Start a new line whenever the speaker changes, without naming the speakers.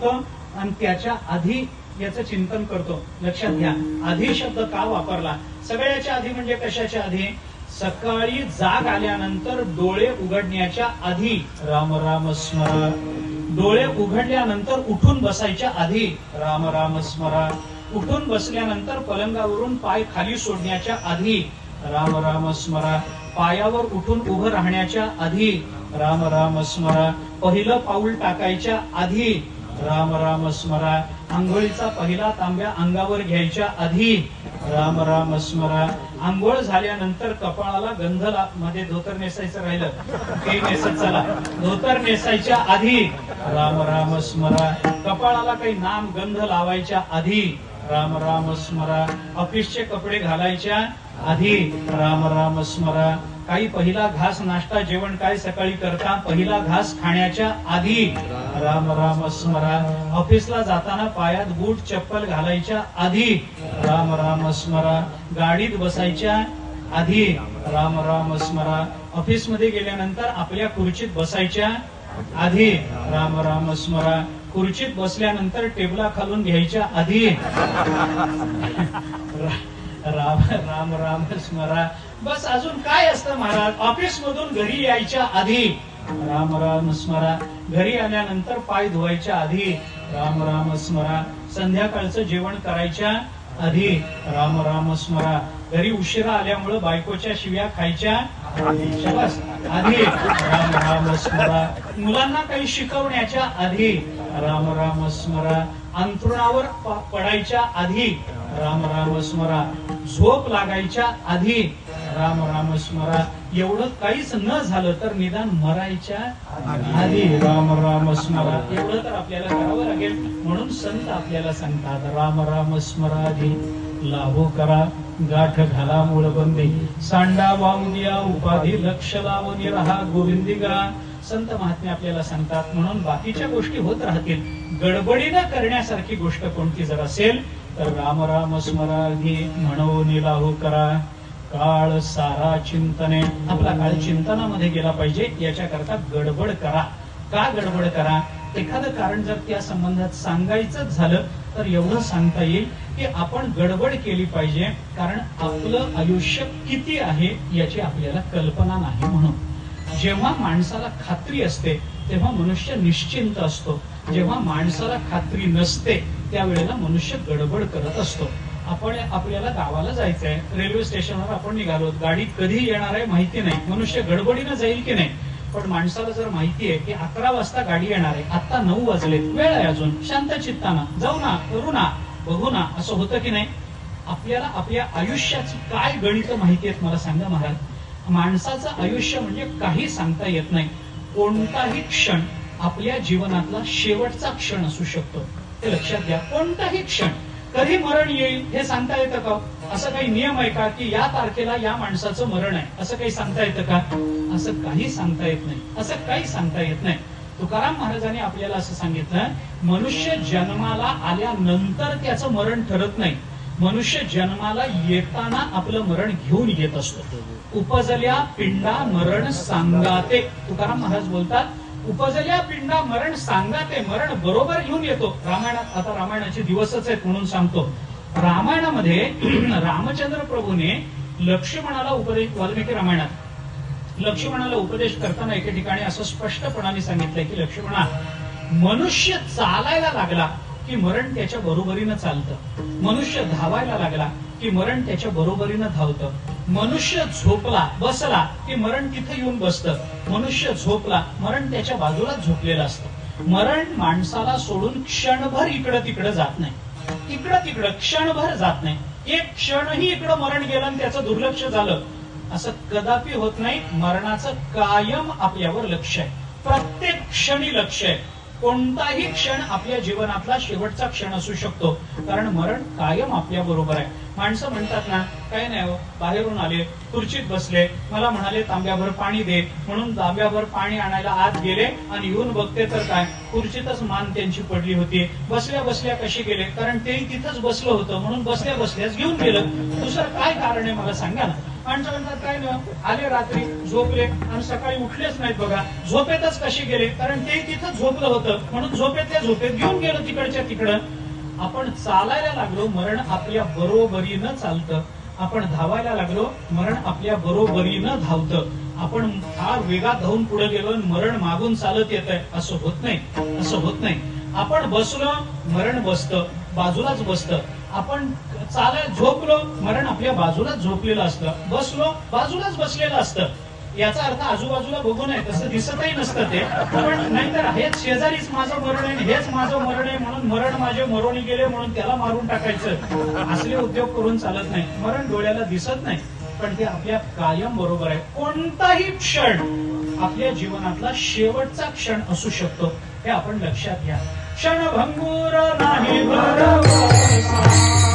आणि त्याच्या आधी याचं चिंतन करतो. लक्षात घ्या, आधी शब्द का वापरला? सगळ्याच्या आधी म्हणजे कशाच्या आधी? सकाळी जाग आल्यानंतर डोळे उघडण्याच्या आधी राम राम स्मरा, डोळे उघडल्यानंतर उठून बसायच्या आधी राम राम स्मरा, उठून बसल्यानंतर पलंगावरून पाय खाली सोडण्याच्या आधी राम राम स्मरा, पायावर उठून उभं राहण्याच्या आधी राम राम स्मरा, पहिलं पाऊल टाकायच्या आधी राम राम स्मरा, आंघोळीचा पहिला तांब्या अंगावर घ्यायच्या आधी राम राम स्मरा, आंघोळ झाल्यानंतर कपाळाला गंध मध्ये धोतर नेसायचं राहिलं ते नेसत चला, धोतर नेसायच्या आधी राम राम स्मरा, कपाळाला काही नाम गंध लावायच्या आधी राम राम स्मरा, ऑफिसचे कपडे घालायच्या आधी राम राम स्मरा, काही पहिला घास नाश्ता जेवण काय सकाळी करता, पहिला घास खाण्याच्या आधी राम राम स्मरा, ऑफिसला जाताना पायात बूट चप्पल घालायच्या आधी राम राम स्मरा, गाडीत बसायच्या आधी राम राम स्मरा, ऑफिस मध्ये गेल्यानंतर आपल्या खुर्चीत बसायच्या आधी राम राम स्मरा, खुर्चीत बसल्यानंतर टेबला खालून घ्यायच्या आधी राम राम राम स्मरा. बस अजून काय असतं महाराज? ऑफिस मधून घरी यायच्या आधी राम राम स्मरा, घरी आल्यानंतर पाय धुवायच्या आधी राम राम स्मरा, संध्याकाळचं जेवण करायच्या आधी राम राम स्मरा, घरी उशिरा आल्यामुळे बायकोच्या शिव्या खायच्या आधी राम राम स्मरा, मुलांना काही शिकवण्याच्या आधी राम राम स्मरा, अंथरुणावर पडायच्या आधी राम राम स्मरा, झोप लागायच्या आधी राम राम स्मरा, एवढं काहीच न झालं तर निदान मरायच्या आधी राम राम स्मरा. एवढं तर आपल्याला करावं लागेल. म्हणून संत आपल्याला सांगतात राम राम स्मराधी लाभो करा, गाठ घाला मूळबंदी, सांडा वांगिया उपाधी लक्ष लावून राहा गोविंदी करा. संत महात्मे आपल्याला सांगतात. म्हणून बाकीच्या गोष्टी होत राहतील, गडबडीनं करण्यासारखी गोष्ट कोणती जर असेल तर राम राम स्मराधी म्हणून लाभो करा. काळ सारा चिंतने, आपला काळ चिंतनामध्ये गेला पाहिजे. याच्याकरता गडबड करा. का गडबड करा? एखादं कारण जर त्या संबंधात सांगायचंच झालं तर एवढं सांगता येईल की आपण गडबड केली पाहिजे, कारण आपलं आयुष्य किती आहे याची आपल्याला कल्पना नाही. म्हणून जेव्हा माणसाला खात्री असते तेव्हा मनुष्य निश्चिंत असतो. जेव्हा माणसाला खात्री नसते त्यावेळेला मनुष्य गडबड करत असतो. आपण आपल्याला गावाला जायचंय, रेल्वे स्टेशनवर आपण निघालो, गाडी कधी येणार आहे माहिती नाही, मनुष्य गडबडीनं जाईल की नाही. पण माणसाला जर माहिती आहे की 11 वाजता गाडी येणार आहे, आता 9 वाजलेत, वेळ आहे अजून, शांत चित्तानं जाऊ ना, करू ना, बघू ना, असं होतं की नाही. आपल्याला आपल्या आयुष्याची काय गणित माहिती आहेत मला सांगा महाराज. माणसाचं आयुष्य म्हणजे काही सांगता येत नाही. कोणताही क्षण आपल्या जीवनातला शेवटचा क्षण असू शकतो, ते लक्षात घ्या. कोणताही क्षण, कधी मरण येईल हे सांगता येतं का? असं काही नियम आहे का की या तारखेला या माणसाचं मरण आहे, असं काही सांगता येतं का? असं काही सांगता येत नाही. असं काही सांगता येत नाही. तुकाराम महाराजांनी आपल्याला असं सांगितलं, मनुष्य जन्माला आल्यानंतर त्याचं मरण ठरत नाही. मनुष्य जन्माला येताना आपलं मरण घेऊन येत असतो. उपजल्या पिंडा मरण सांगाते. तुकाराम महाराज बोलतात, उपजल्या पिंडा मरण सांगाते, मरण बरोबर घेऊन येतो. रामायणात, आता रामायणाचे दिवसच आहेत म्हणून सांगतो. रामायणामध्ये रामचंद्र प्रभूने लक्ष्मणाला उपदेश, वाल्मिकी रामायणात लक्ष्मणाला उपदेश करताना एके ठिकाणी असं स्पष्टपणाने सांगितलंय की लक्ष्मणा, मनुष्य चालायला लागला की मरण त्याच्या बरोबरीनं चालतं. मनुष्य धावायला लागला की मरण त्याच्या बरोबरीनं धावतं. मनुष्य झोपला, बसला की मरण तिथे येऊन बसतं. मनुष्य झोपला, मरण त्याच्या बाजूलाच झोपलेलं असतं. मरण माणसाला सोडून क्षणभर इकडं तिकडं जात नाही. इकडं तिकडं क्षणभर जात नाही. एक क्षणही इकडं मरण गेलं आणि त्याचं दुर्लक्ष झालं असं कदापि होत नाही. मरणाचं कायम आपल्यावर लक्ष आहे. प्रत्येक क्षणी लक्ष आहे. कोणताही क्षण आपल्या जीवनातला शेवटचा क्षण असू शकतो, कारण मरण कायम आपल्या बरोबर आहे. माणसं म्हणतात ना, काय नाही हो, बाहेरून आले, खुर्चीत बसले, मला म्हणाले तांब्याभर पाणी दे, म्हणून तांब्याभर पाणी आणायला आत गेले आणि येऊन बघते तर काय, खुर्चीतच मान त्यांची पडली होती. बसल्या बसल्या कशी गेले, कारण ते तिथंच बसलं होतं म्हणून बसल्या बसल्याच घेऊन गेलं. दुसरं काय कारण आहे मला सांगा ना. माणसं म्हणतात काय ना, आले रात्री झोपले आणि सकाळी उठलेच नाहीत बघा, झोपेतच कसे गेले, कारण ते तिथं झोपलं होतं म्हणून झोपेतल्या झोपेत घेऊन गेलं तिकडच्या तिकडं. आपण चालायला लागलो, मरण आपल्या बरोबरीनं चालतं. आपण धावायला लागलो, मरण आपल्या बरोबरीनं धावतं. आपण फार वेगात धावून पुढे गेलो, मरण मागून चालत येत आहे, असं होत नाही, असं होत नाही. आपण बसलो, मरण बसतं, बाजूलाच बसतं. आपण चालत झोपलो, मरण आपल्या बाजूलाच झोपलेलं असतं. बसलो, बाजूलाच बसलेलं असतं. याचा अर्थ आजूबाजूला बघू नये तसं दिसतही नसतं ते, पण नाहीतर हेच शेजारीच माझं मरण आहे, हेच माझं मरण आहे म्हणून मरण माझे मरोणी गेले म्हणून त्याला मारून टाकायचं, असले उद्योग करून चालत नाही. मरण डोळ्याला दिसत नाही, पण ते आपल्या कायम बरोबर आहे. कोणताही क्षण आपल्या जीवनातला शेवटचा क्षण असू शकतो, हे आपण लक्षात घ्या. क्षणभंगूर नाही भरवसा.